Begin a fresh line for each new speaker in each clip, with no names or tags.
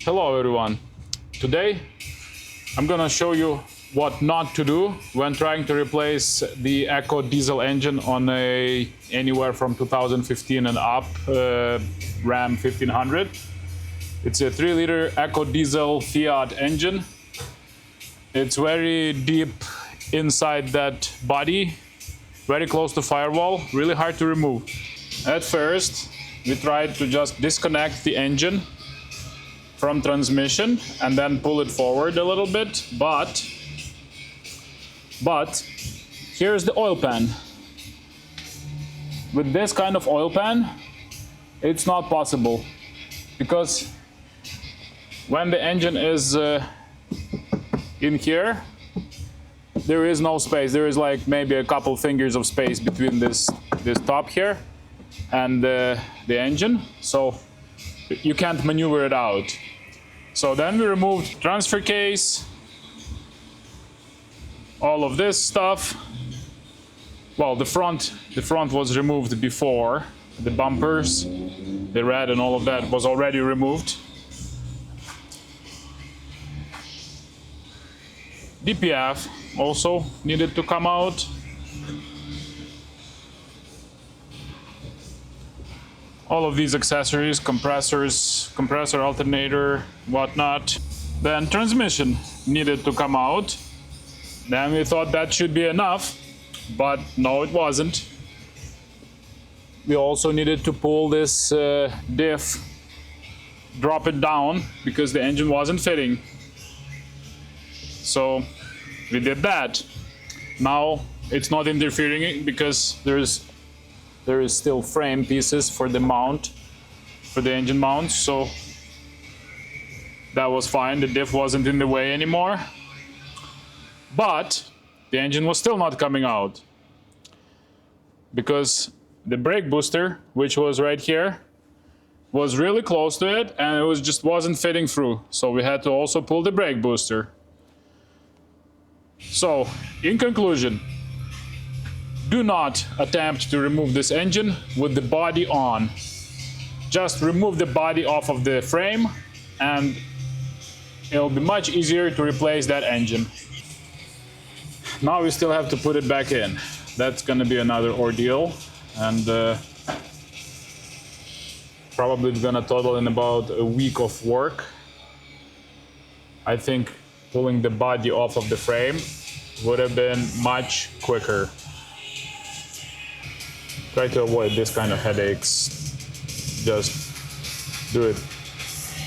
Hello everyone. Today I'm gonna show you what not to do when trying to replace the EcoDiesel engine on a anywhere from 2015 and up Ram 1500. It's a 3-liter EcoDiesel Fiat engine. It's very deep inside that body, very close to firewall, really hard to remove. At first we tried to just disconnect the engine from transmission and then pull it forward a little bit, but here's the oil pan. With this kind of oil pan, it's not possible, because when the engine is in here, there is no space. There is like maybe a couple fingers of space between this top here and the engine, so you can't maneuver it out. So then we removed transfer case, all of this stuff. Well, the front was removed before. The bumpers, the red and all of that was already removed. DPF also needed to come out. All of these accessories, compressors, compressor alternator, whatnot. Then transmission needed to come out. Then we thought that should be enough, but no, it wasn't. We also needed to pull this diff, drop it down, because the engine wasn't fitting. So we did that. Now it's not interfering because there is still frame pieces for the mount, for the engine mount, so that was fine. The diff wasn't in the way anymore. But the engine was still not coming out, because the brake booster, which was right here, was really close to it, and it just wasn't fitting through. So we had to also pull the brake booster. So, in conclusion, do not attempt to remove this engine with the body on. Just remove the body off of the frame and it'll be much easier to replace that engine. Now we still have to put it back in. That's gonna be another ordeal, and probably gonna total in about a week of work. I think pulling the body off of the frame would have been much quicker. Try to avoid this kind of headaches. Just do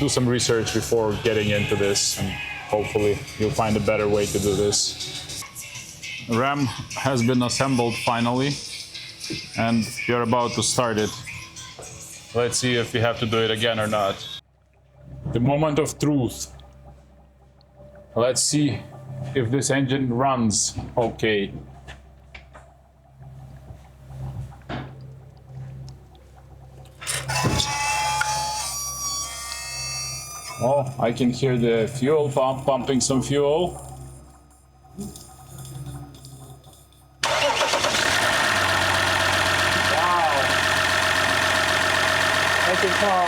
some research before getting into this, and hopefully you'll find a better way to do this. The Ram has been assembled finally, and we're about to start it. Let's see if we have to do it again or not. The moment of truth. Let's see if this engine runs okay. Oh, I can hear the fuel pump pumping some fuel. Wow. Like a car.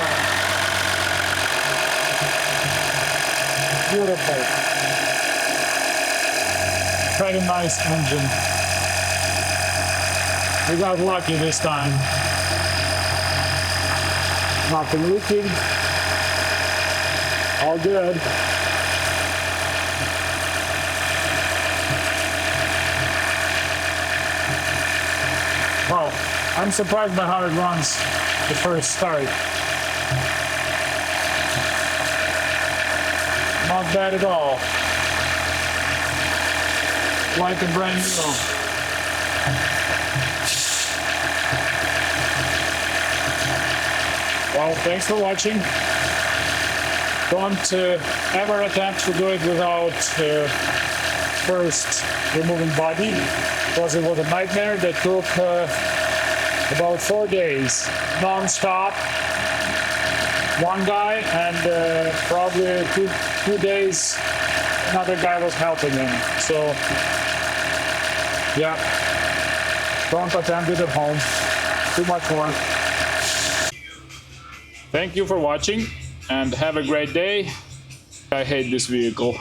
Beautiful. Quite a nice engine. We got lucky this time. Nothing leaking. All good. Wow, I'm surprised by how it runs the first start. Not bad at all. Like a brand new. Well, thanks for watching. Don't ever attempt to do it without first removing body, because it was a nightmare that took about 4 days, non-stop. One guy, and probably two days another guy was helping him. So yeah, don't attempt it at home. Too much work. Thank you for watching, and have a great day. I hate this vehicle.